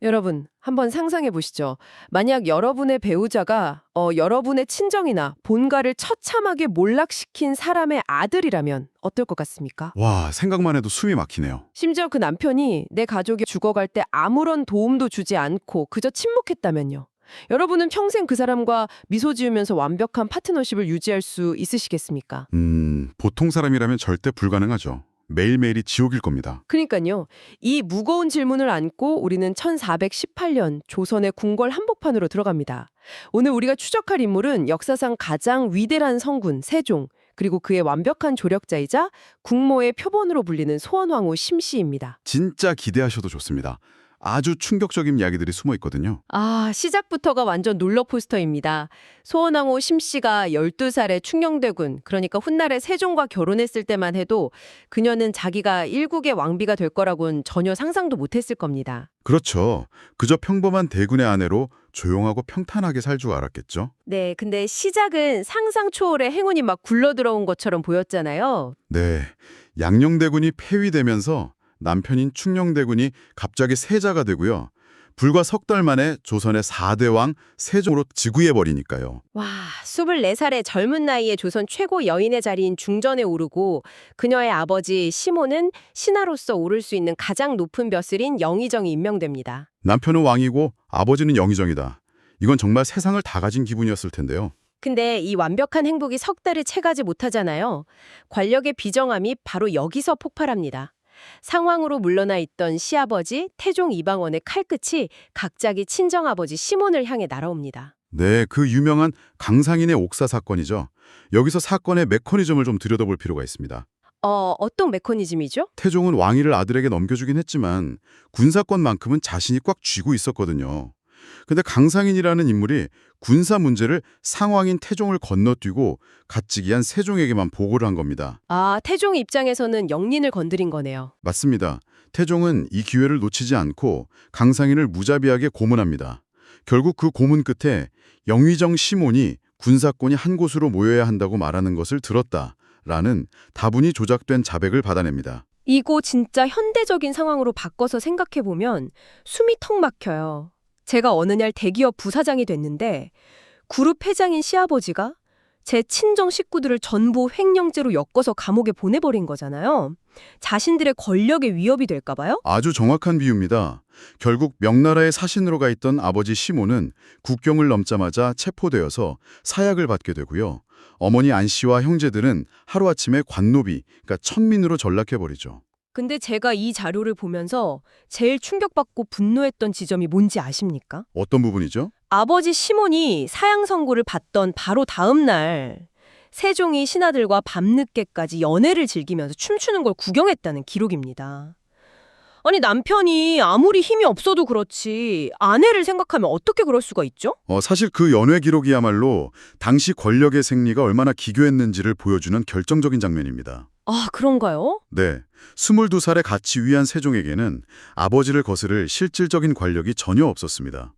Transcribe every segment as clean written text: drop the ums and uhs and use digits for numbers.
여러분, 한번 상상해 보시죠. 만약 여러분의 배우자가 여러분의 친정이나 본가를 처참하게 몰락시킨 사람의 아들이라면 어떨 것 같습니까? 와, 생각만 해도 숨이 막히네요. 심지어 그 남편이 내 가족이 죽어갈 때 아무런 도움도 주지 않고 그저 침묵했다면요. 여러분은 평생 그 사람과 미소 지으면서 완벽한 파트너십을 유지할 수 있으시겠습니까? 보통 사람이라면 절대 불가능하죠. 매일매일이 지옥일 겁니다. 그러니까요. 이 무거운 질문을 안고 우리는 1418년 조선의 궁궐 한복판으로 들어갑니다. 오늘 우리가 추적할 인물은 역사상 가장 위대한 성군 세종, 그리고 그의 완벽한 조력자이자 국모의 표본으로 불리는 소원왕후 심씨입니다. 진짜 기대하셔도 좋습니다. 아주 충격적인 이야기들이 숨어 있거든요. 시작부터가 완전 롤러코스터입니다. 소원왕후 심씨가 12살에 충녕대군, 그러니까 훗날에 세종과 결혼했을 때만 해도 그녀는 자기가 일국의 왕비가 될 거라고는 전혀 상상도 못했을 겁니다. 그렇죠. 그저 평범한 대군의 아내로 조용하고 평탄하게 살 줄 알았겠죠. 네, 근데 시작은 상상 초월의 행운이 막 굴러들어온 것처럼 보였잖아요. 네, 양녕대군이 폐위되면서 남편인 충녕대군이 갑자기 세자가 되고요. 불과 석 달 만에 조선의 4대 왕 세종으로 즉위해버리니까요. 와, 24살의 젊은 나이에 조선 최고 여인의 자리인 중전에 오르고 그녀의 아버지 시모는 신하로서 오를 수 있는 가장 높은 벼슬인 영의정이 임명됩니다. 남편은 왕이고 아버지는 영의정이다. 이건 정말 세상을 다 가진 기분이었을 텐데요. 근데 이 완벽한 행복이 석 달을 채가지 못하잖아요. 권력의 비정함이 바로 여기서 폭발합니다. 상황으로 물러나 있던 시아버지 태종 이방원의 칼끝이 갑자기 친정아버지 시몬을 향해 날아옵니다. 네, 그 유명한 강상인의 옥사 사건이죠. 여기서 사건의 메커니즘을 좀 들여다볼 필요가 있습니다. 어떤 메커니즘이죠? 태종은 왕위를 아들에게 넘겨주긴 했지만 군사권만큼은 자신이 꽉 쥐고 있었거든요. 근데 강상인이라는 인물이 군사 문제를 상왕인 태종을 건너뛰고 갓지기한 세종에게만 보고를 한 겁니다. 태종 입장에서는 영린을 건드린 거네요. 맞습니다. 태종은 이 기회를 놓치지 않고 강상인을 무자비하게 고문합니다. 결국 그 고문 끝에 영의정 시몬이 군사권이 한 곳으로 모여야 한다고 말하는 것을 들었다라는 다분히 조작된 자백을 받아냅니다. 이거 진짜 현대적인 상황으로 바꿔서 생각해보면 숨이 턱 막혀요. 제가 어느 날 대기업 부사장이 됐는데 그룹 회장인 시아버지가 제 친정 식구들을 전부 횡령죄로 엮어서 감옥에 보내버린 거잖아요. 자신들의 권력에 위협이 될까 봐요? 아주 정확한 비유입니다. 결국 명나라의 사신으로 가 있던 아버지 시몬은 국경을 넘자마자 체포되어서 사약을 받게 되고요. 어머니 안 씨와 형제들은 하루아침에 관노비, 그러니까 천민으로 전락해버리죠. 근데 제가 이 자료를 보면서 제일 충격받고 분노했던 지점이 뭔지 아십니까? 어떤 부분이죠? 아버지 시몬이 사형 선고를 받던 바로 다음 날 세종이 신하들과 밤늦게까지 연애를 즐기면서 춤추는 걸 구경했다는 기록입니다. 아니 남편이 아무리 힘이 없어도 그렇지 아내를 생각하면 어떻게 그럴 수가 있죠? 사실 그 연회 기록이야말로 당시 권력의 생리가 얼마나 기교했는지를 보여주는 결정적인 장면입니다. 그런가요? 네, 22살에 갓이 위한 세종에게는 아버지를 거스를 실질적인 권력이 전혀 없었습니다.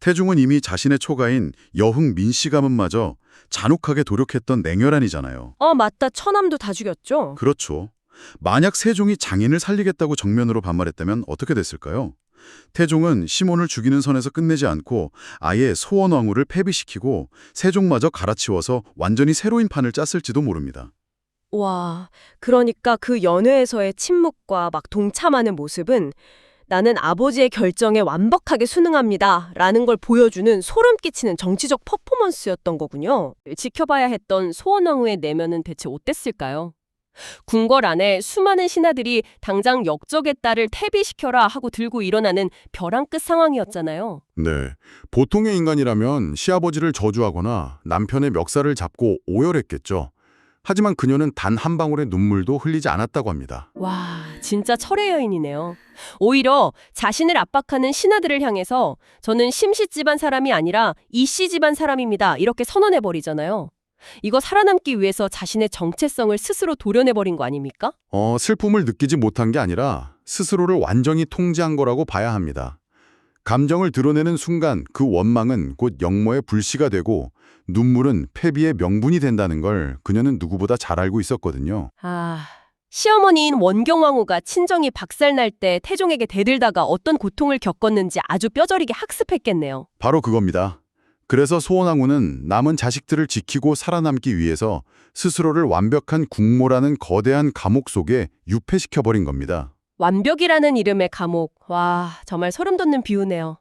태종은 이미 자신의 초가인 여흥 민씨 가문마저 잔혹하게 도륙했던 냉혈한이잖아요. 맞다. 처남도 다 죽였죠? 그렇죠. 만약 세종이 장인을 살리겠다고 정면으로 반말했다면 어떻게 됐을까요? 태종은 시몬을 죽이는 선에서 끝내지 않고 아예 소원왕후를 폐비시키고 세종마저 갈아치워서 완전히 새로운 판을 짰을지도 모릅니다. 와, 그러니까 그 연회에서의 침묵과 막 동참하는 모습은 나는 아버지의 결정에 완벽하게 순응합니다 라는 걸 보여주는 소름 끼치는 정치적 퍼포먼스였던 거군요. 지켜봐야 했던 소원왕후의 내면은 대체 어땠을까요? 궁궐 안에 수많은 신하들이 당장 역적의 딸을 퇴비시켜라 하고 들고 일어나는 벼랑 끝 상황이었잖아요. 네, 보통의 인간이라면 시아버지를 저주하거나 남편의 멱살을 잡고 오열했겠죠. 하지만 그녀는 단 한 방울의 눈물도 흘리지 않았다고 합니다. 와, 진짜 철의 여인이네요. 오히려 자신을 압박하는 신하들을 향해서 저는 심씨 집안 사람이 아니라 이씨 집안 사람입니다. 이렇게 선언해버리잖아요. 이거 살아남기 위해서 자신의 정체성을 스스로 도려내버린 거 아닙니까? 슬픔을 느끼지 못한 게 아니라 스스로를 완전히 통제한 거라고 봐야 합니다. 감정을 드러내는 순간 그 원망은 곧 역모의 불씨가 되고 눈물은 패비의 명분이 된다는 걸 그녀는 누구보다 잘 알고 있었거든요. 시어머니인 원경왕후가 친정이 박살날 때 태종에게 대들다가 어떤 고통을 겪었는지 아주 뼈저리게 학습했겠네요. 바로 그겁니다. 그래서 소원왕후는 남은 자식들을 지키고 살아남기 위해서 스스로를 완벽한 궁모라는 거대한 감옥 속에 유폐시켜버린 겁니다. 완벽이라는 이름의 감옥. 와, 정말 소름 돋는 비유네요.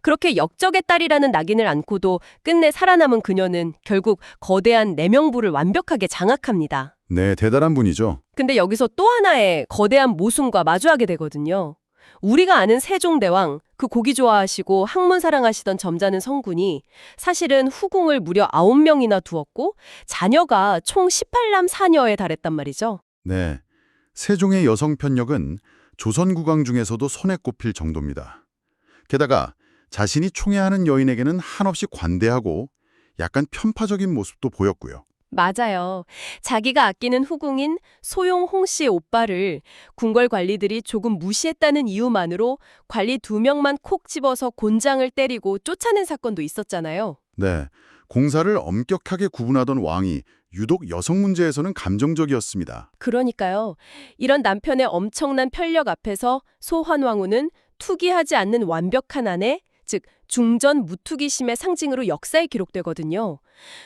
그렇게 역적의 딸이라는 낙인을 안고도 끝내 살아남은 그녀는 결국 거대한 내명부를 완벽하게 장악합니다. 네, 대단한 분이죠. 근데 여기서 또 하나의 거대한 모순과 마주하게 되거든요. 우리가 아는 세종대왕, 그 고기 좋아하시고 학문 사랑하시던 점잖은 성군이 사실은 후궁을 무려 9명이나 두었고 자녀가 총 18남 4녀에 달했단 말이죠. 네, 세종의 여성 편력은 조선 국왕 중에서도 손에 꼽힐 정도입니다. 게다가 자신이 총애하는 여인에게는 한없이 관대하고 약간 편파적인 모습도 보였고요. 맞아요. 자기가 아끼는 후궁인 소용 홍 씨의 오빠를 궁궐 관리들이 조금 무시했다는 이유만으로 관리 2명만 콕 집어서 곤장을 때리고 쫓아낸 사건도 있었잖아요. 네, 공사를 엄격하게 구분하던 왕이 유독 여성 문제에서는 감정적이었습니다. 그러니까요. 이런 남편의 엄청난 편력 앞에서 소환왕후는 투기하지 않는 완벽한 아내, 즉 중전 무투기심의 상징으로 역사에 기록되거든요.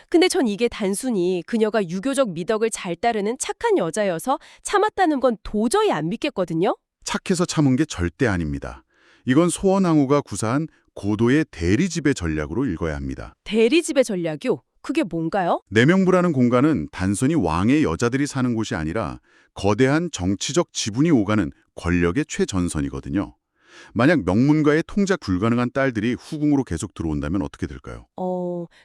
근데 전 이게 단순히 그녀가 유교적 미덕을 잘 따르는 착한 여자여서 참았다는 건 도저히 안 믿겠거든요. 착해서 참은 게 절대 아닙니다. 이건 소원왕후가 구사한 고도의 대리지배 전략으로 읽어야 합니다. 대리지배 전략이요? 그게 뭔가요? 내명부라는 공간은 단순히 왕의 여자들이 사는 곳이 아니라 거대한 정치적 지분이 오가는 권력의 최전선이거든요. 만약 명문가의 통제 불가능한 딸들이 후궁으로 계속 들어온다면 어떻게 될까요?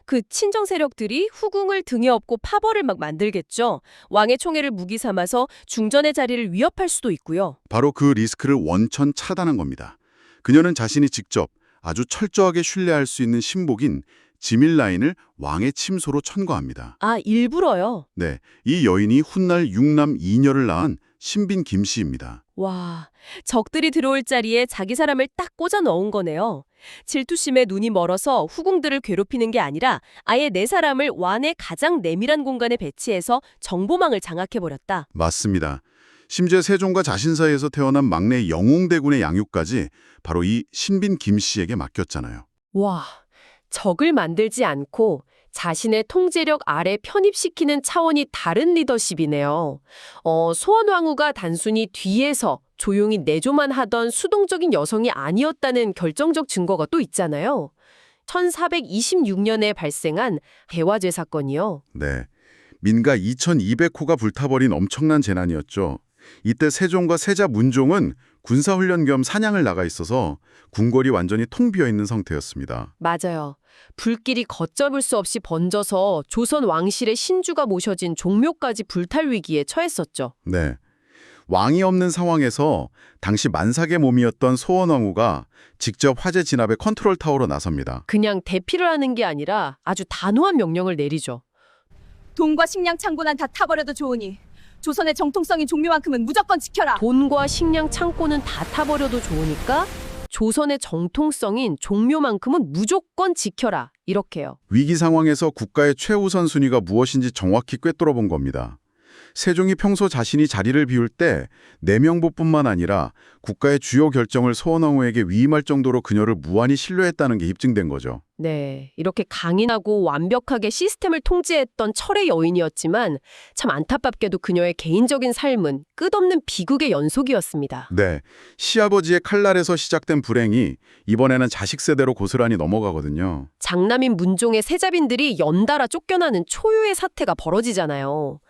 그 친정 세력들이 후궁을 등에 업고 파벌을 막 만들겠죠. 왕의 총애를 무기 삼아서 중전의 자리를 위협할 수도 있고요. 바로 그 리스크를 원천 차단한 겁니다. 그녀는 자신이 직접 아주 철저하게 신뢰할 수 있는 신복인 지밀라인을 왕의 침소로 천거합니다. 아, 일부러요? 네, 이 여인이 훗날 6남 2녀를 낳은 신빈 김씨입니다. 와, 적들이 들어올 자리에 자기 사람을 딱 꽂아 넣은 거네요. 질투심에 눈이 멀어서 후궁들을 괴롭히는 게 아니라 아예 내 사람을 왕의 가장 내밀한 공간에 배치해서 정보망을 장악해버렸다. 맞습니다. 심지어 세종과 자신 사이에서 태어난 막내 영웅대군의 양육까지 바로 이 신빈 김씨에게 맡겼잖아요. 와, 적을 만들지 않고 자신의 통제력 아래 편입시키는 차원이 다른 리더십이네요. 소원왕후가 단순히 뒤에서 조용히 내조만 하던 수동적인 여성이 아니었다는 결정적 증거가 또 있잖아요. 1426년에 발생한 대화제 사건이요. 네, 민가 2200호가 불타버린 엄청난 재난이었죠. 이때 세종과 세자 문종은 군사훈련 겸 사냥을 나가 있어서 궁궐이 완전히 통 비어있는 상태였습니다. 맞아요. 불길이 걷잡을 수 없이 번져서 조선 왕실의 신주가 모셔진 종묘까지 불탈 위기에 처했었죠. 네, 왕이 없는 상황에서 당시 만삭의 몸이었던 소원왕후가 직접 화재 진압의 컨트롤 타워로 나섭니다. 그냥 대피를 하는 게 아니라 아주 단호한 명령을 내리죠. 돈과 식량 창고는 다 타버려도 좋으니 조선의 정통성인 종묘만큼은 무조건 지켜라. 돈과 식량 창고는 다 타버려도 좋으니까 조선의 정통성인 종묘만큼은 무조건 지켜라. 이렇게요. 위기 상황에서 국가의 최우선 순위가 무엇인지 정확히 꿰뚫어 본 겁니다. 세종이 평소 자신이 자리를 비울 때 내명부뿐만 아니라 국가의 주요 결정을 소원왕후에게 위임할 정도로 그녀를 무한히 신뢰했다는 게 입증된 거죠. 네, 이렇게 강인하고 완벽하게 시스템을 통제했던 철의 여인이었지만 참 안타깝게도 그녀의 개인적인 삶은 끝없는 비극의 연속이었습니다. 네, 시아버지의 칼날에서 시작된 불행이 이번에는 자식 세대로 고스란히 넘어가거든요. 장남인 문종의 세자빈들이 연달아 쫓겨나는 초유의 사태가 벌어지잖아요.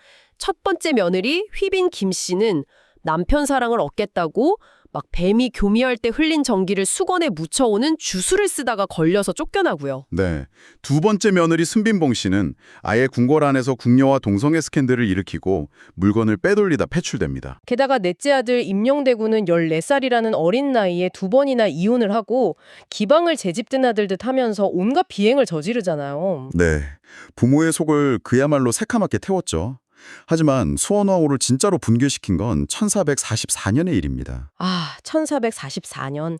첫 번째 며느리 휘빈 김 씨는 남편 사랑을 얻겠다고 막 뱀이 교미할 때 흘린 전기를 수건에 묻혀오는 주술을 쓰다가 걸려서 쫓겨나고요. 네, 두 번째 며느리 순빈봉 씨는 아예 궁궐 안에서 궁녀와 동성애 스캔들을 일으키고 물건을 빼돌리다 패출됩니다. 게다가 넷째 아들 임영대군은 14살이라는 어린 나이에 2번이나 이혼을 하고 기방을 재집든 아들 듯 하면서 온갖 비행을 저지르잖아요. 네, 부모의 속을 그야말로 새카맣게 태웠죠. 하지만 소원왕후를 진짜로 분괴시킨 건 1444년의 일입니다. 아, 1444년.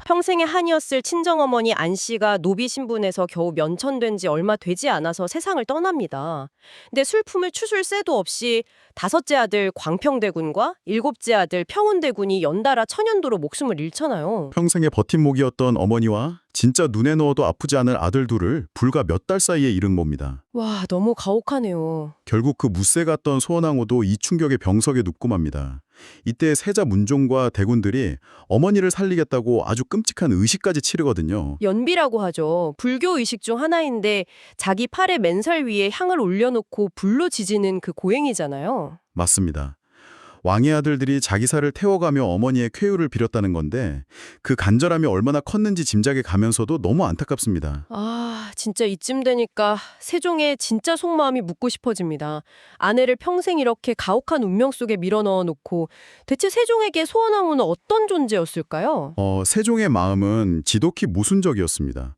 평생의 한이었을 친정어머니 안 씨가 노비 신분에서 겨우 면천된 지 얼마 되지 않아서 세상을 떠납니다. 근데 슬픔을 추술 새도 없이 다섯째 아들 광평대군과 일곱째 아들 평운대군이 연달아 천연도로 목숨을 잃잖아요. 평생의 버팀목이었던 어머니와 진짜 눈에 넣어도 아프지 않을 아들 둘을 불과 몇 달 사이에 잃은 몹니다. 와, 너무 가혹하네요. 결국 그 무쇠 같던 소원왕후도 이 충격에 병석에 눕고 맙니다. 이때 세자 문종과 대군들이 어머니를 살리겠다고 아주 끔찍한 의식까지 치르거든요. 연비라고 하죠. 불교 의식 중 하나인데 자기 팔의 맨살 위에 향을 올려놓고 불로 지지는 그 고행이잖아요. 맞습니다. 왕의 아들들이 자기 살을 태워가며 어머니의 쾌유를 빌었다는 건데 그 간절함이 얼마나 컸는지 짐작해 가면서도 너무 안타깝습니다. 아, 진짜 이쯤 되니까 세종의 진짜 속마음이 묻고 싶어집니다. 아내를 평생 이렇게 가혹한 운명 속에 밀어넣어 놓고 대체 세종에게 소원왕후는 어떤 존재였을까요? 세종의 마음은 지독히 모순적이었습니다.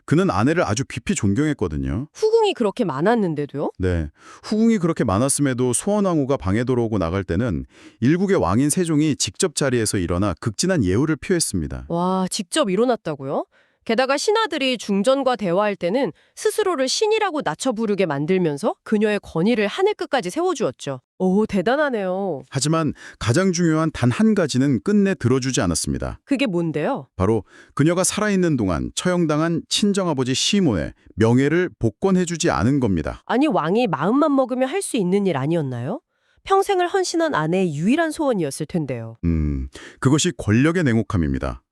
그는 아내를 아주 깊이 존경했거든요. 후궁이 그렇게 많았는데도요? 네, 후궁이 그렇게 많았음에도 소원왕후가 방에 들어오고 나갈 때는 일국의 왕인 세종이 직접 자리에서 일어나 극진한 예우를 표했습니다. 와, 직접 일어났다고요? 게다가 신하들이 중전과 대화할 때는 스스로를 신이라고 낮춰 부르게 만들면서 그녀의 권위를 하늘 끝까지 세워주었죠. 오, 대단하네요. 하지만 가장 중요한 단 한 가지는 끝내 들어주지 않았습니다. 그게 뭔데요? 바로 그녀가 살아있는 동안 처형당한 친정아버지 시몬의 명예를 복권해주지 않은 겁니다. 아니, 왕이 마음만 먹으면 할 수 있는 일 아니었나요? 평생을 헌신한 아내의 유일한 소원이었을 텐데요. 그것이 권력의 냉혹함입니다.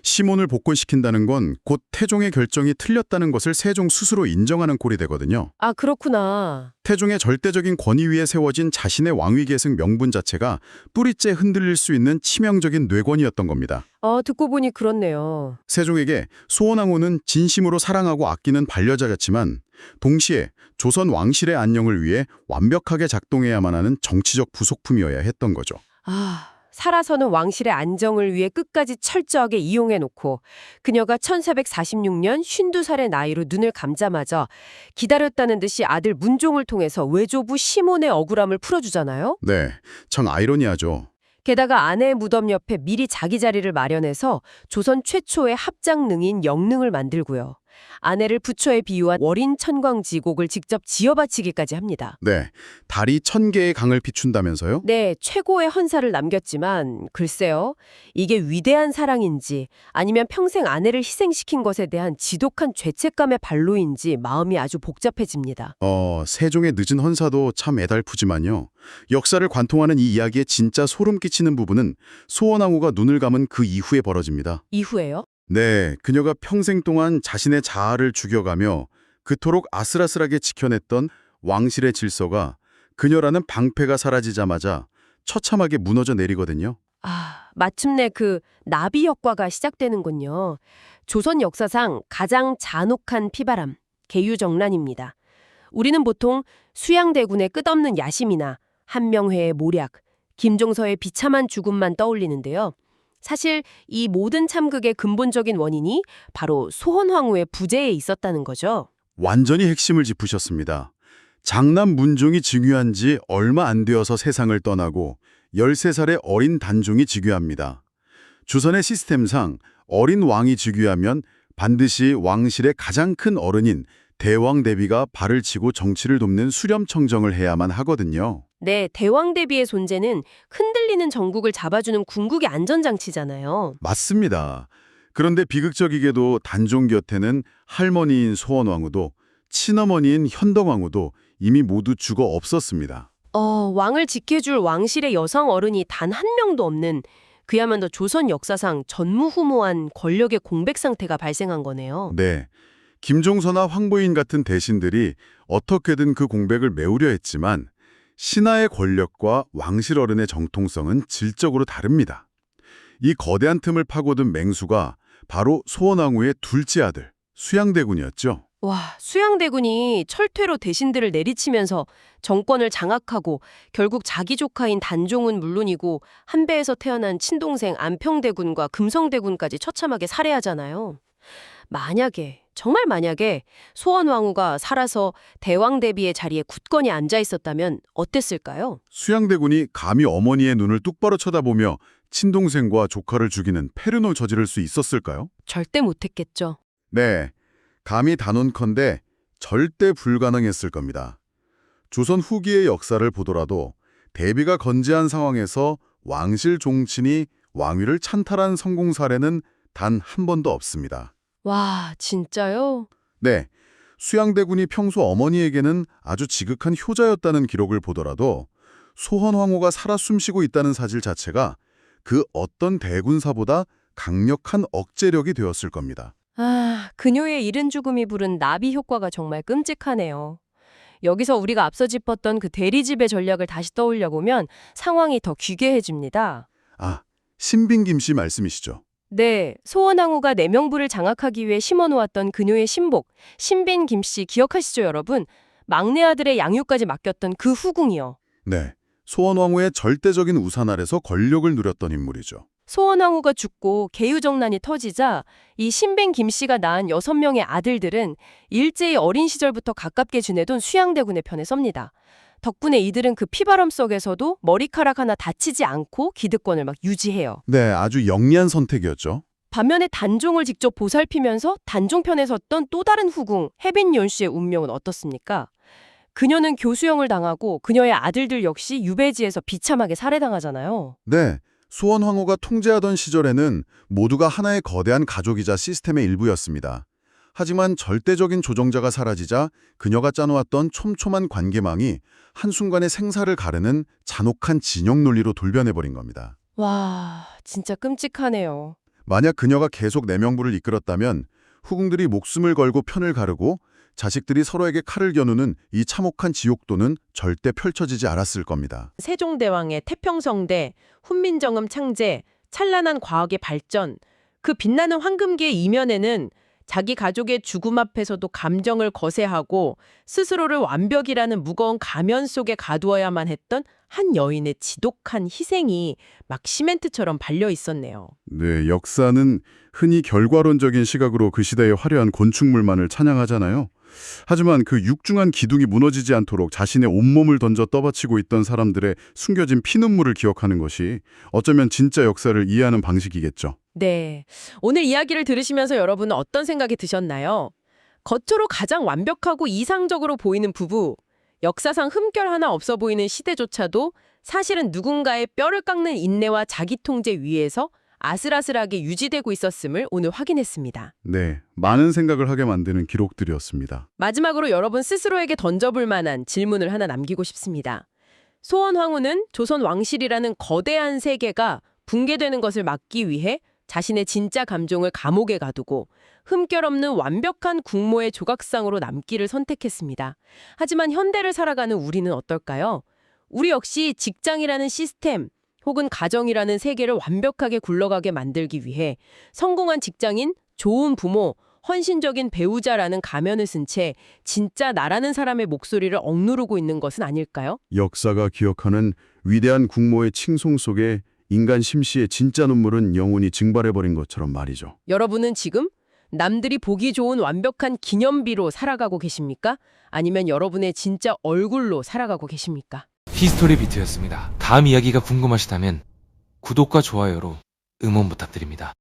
시몬을 복권시킨다는 건 곧 태종의 결정이 틀렸다는 것을 세종 스스로 인정하는 꼴이 되거든요. 아, 그렇구나. 태종의 절대적인 권위 위에 세워진 자신의 왕위 계승 명분 자체가 뿌리째 흔들릴 수 있는 치명적인 뇌권이었던 겁니다. 듣고 보니 그렇네요. 세종에게 소원왕후는 진심으로 사랑하고 아끼는 반려자였지만 동시에 조선 왕실의 안녕을 위해 완벽하게 작동해야만 하는 정치적 부속품이어야 했던 거죠. 아, 살아서는 왕실의 안정을 위해 끝까지 철저하게 이용해놓고 그녀가 1446년 52살의 나이로 눈을 감자마자 기다렸다는 듯이 아들 문종을 통해서 외조부 시몬의 억울함을 풀어주잖아요. 네, 참 아이러니하죠. 게다가 아내의 무덤 옆에 미리 자기 자리를 마련해서 조선 최초의 합장능인 영능을 만들고요. 아내를 부처에 비유한 월인 천광지곡을 직접 지어바치기까지 합니다. 네, 달이 1000개의 강을 비춘다면서요? 네, 최고의 헌사를 남겼지만 글쎄요. 이게 위대한 사랑인지 아니면 평생 아내를 희생시킨 것에 대한 지독한 죄책감의 발로인지 마음이 아주 복잡해집니다. 세종의 늦은 헌사도 참 애달프지만요. 역사를 관통하는 이 이야기의 진짜 소름 끼치는 부분은 소원왕후가 눈을 감은 그 이후에 벌어집니다. 이후에요? 네, 그녀가 평생 동안 자신의 자아를 죽여가며 그토록 아슬아슬하게 지켜냈던 왕실의 질서가 그녀라는 방패가 사라지자마자 처참하게 무너져 내리거든요. 아, 마침내 그 나비 효과가 시작되는군요. 조선 역사상 가장 잔혹한 피바람, 계유정란입니다. 우리는 보통 수양대군의 끝없는 야심이나 한명회의 모략, 김종서의 비참한 죽음만 떠올리는데요. 사실 이 모든 참극의 근본적인 원인이 바로 소헌황후의 부재에 있었다는 거죠. 완전히 핵심을 짚으셨습니다. 장남 문종이 즉위한 지 얼마 안 되어서 세상을 떠나고 13살의 어린 단종이 즉위합니다. 조선의 시스템상 어린 왕이 즉위하면 반드시 왕실의 가장 큰 어른인 대왕 대비가 발을 치고 정치를 돕는 수렴청정을 해야만 하거든요. 네, 대왕 대비의 존재는 흔들리는 전국을 잡아주는 궁극의 안전장치잖아요. 맞습니다. 그런데 비극적이게도 단종 곁에는 할머니인 소원왕후도 친어머니인 현덕왕후도 이미 모두 죽어 없었습니다. 왕을 지켜줄 왕실의 여성 어른이 단 한 명도 없는 그야말로 조선 역사상 전무후무한 권력의 공백 상태가 발생한 거네요. 네, 김종서나 황보인 같은 대신들이 어떻게든 그 공백을 메우려 했지만 신하의 권력과 왕실 어른의 정통성은 질적으로 다릅니다. 이 거대한 틈을 파고든 맹수가 바로 소원왕후의 둘째 아들 수양대군이었죠. 와, 수양대군이 철퇴로 대신들을 내리치면서 정권을 장악하고 결국 자기 조카인 단종은 물론이고 한배에서 태어난 친동생 안평대군과 금성대군까지 처참하게 살해하잖아요. 만약에 정말 만약에 소원왕후가 살아서 대왕 대비의 자리에 굳건히 앉아 있었다면 어땠을까요? 수양대군이 감히 어머니의 눈을 똑바로 쳐다보며 친동생과 조카를 죽이는 패륜을 저지를 수 있었을까요? 절대 못했겠죠. 네, 감히 단언컨대 절대 불가능했을 겁니다. 조선 후기의 역사를 보더라도 대비가 건재한 상황에서 왕실 종친이 왕위를 찬탈한 성공 사례는 단 한 번도 없습니다. 와, 진짜요? 네, 수양대군이 평소 어머니에게는 아주 지극한 효자였다는 기록을 보더라도 소헌황후가 살아 숨쉬고 있다는 사실 자체가 그 어떤 대군사보다 강력한 억제력이 되었을 겁니다. 아, 그녀의 이른 죽음이 부른 나비 효과가 정말 끔찍하네요. 여기서 우리가 앞서 짚었던 그 대리집의 전략을 다시 떠올려 보면 상황이 더 귀괴해집니다. 아, 신빈김 씨 말씀이시죠? 네, 소원왕후가 내명부를 장악하기 위해 심어놓았던 그녀의 신복, 신빈 김씨 기억하시죠, 여러분? 막내 아들의 양육까지 맡겼던 그 후궁이요. 네, 소헌황후의 절대적인 우산 아래서 권력을 누렸던 인물이죠. 소원왕후가 죽고 계유정난이 터지자 이 신빈 김씨가 낳은 6명의 아들들은 일제히 어린 시절부터 가깝게 지내던 수양대군의 편에 섭니다. 덕분에 이들은 그 피바람 속에서도 머리카락 하나 다치지 않고 기득권을 막 유지해요. 네, 아주 영리한 선택이었죠. 반면에 단종을 직접 보살피면서 단종 편에 섰던 또 다른 후궁 해빈연 씨의 운명은 어떻습니까? 그녀는 교수형을 당하고 그녀의 아들들 역시 유배지에서 비참하게 살해당하잖아요. 네, 소헌황후가 통제하던 시절에는 모두가 하나의 거대한 가족이자 시스템의 일부였습니다. 하지만 절대적인 조정자가 사라지자 그녀가 짜놓았던 촘촘한 관계망이 한순간에 생사를 가르는 잔혹한 진영 논리로 돌변해버린 겁니다. 와, 진짜 끔찍하네요. 만약 그녀가 계속 내명부를 이끌었다면 후궁들이 목숨을 걸고 편을 가르고 자식들이 서로에게 칼을 겨누는 이 참혹한 지옥도는 절대 펼쳐지지 않았을 겁니다. 세종대왕의 태평성대, 훈민정음 창제, 찬란한 과학의 발전, 그 빛나는 황금기의 이면에는 자기 가족의 죽음 앞에서도 감정을 거세하고 스스로를 완벽이라는 무거운 가면 속에 가두어야만 했던 한 여인의 지독한 희생이 막 시멘트처럼 발려 있었네요. 네, 역사는 흔히 결과론적인 시각으로 그 시대의 화려한 건축물만을 찬양하잖아요. 하지만 그 육중한 기둥이 무너지지 않도록 자신의 온몸을 던져 떠받치고 있던 사람들의 숨겨진 피눈물을 기억하는 것이 어쩌면 진짜 역사를 이해하는 방식이겠죠. 네. 오늘 이야기를 들으시면서 여러분은 어떤 생각이 드셨나요? 겉으로 가장 완벽하고 이상적으로 보이는 부부, 역사상 흠결 하나 없어 보이는 시대조차도 사실은 누군가의 뼈를 깎는 인내와 자기 통제 위에서 아슬아슬하게 유지되고 있었음을 오늘 확인했습니다. 네, 많은 생각을 하게 만드는 기록들이었습니다. 마지막으로 여러분 스스로에게 던져볼 만한 질문을 하나 남기고 싶습니다. 소헌황후는 조선 왕실이라는 거대한 세계가 붕괴되는 것을 막기 위해 자신의 진짜 감정을 감옥에 가두고 흠결 없는 완벽한 국모의 조각상으로 남기를 선택했습니다. 하지만 현대를 살아가는 우리는 어떨까요? 우리 역시 직장이라는 시스템 혹은 가정이라는 세계를 완벽하게 굴러가게 만들기 위해 성공한 직장인, 좋은 부모, 헌신적인 배우자라는 가면을 쓴 채 진짜 나라는 사람의 목소리를 억누르고 있는 것은 아닐까요? 역사가 기억하는 위대한 국모의 칭송 속에 인간 심시의 진짜 눈물은 영원히 증발해버린 것처럼 말이죠. 여러분은 지금 남들이 보기 좋은 완벽한 기념비로 살아가고 계십니까? 아니면 여러분의 진짜 얼굴로 살아가고 계십니까? 히스토리 비트였습니다. 다음 이야기가 궁금하시다면 구독과 좋아요로 응원 부탁드립니다.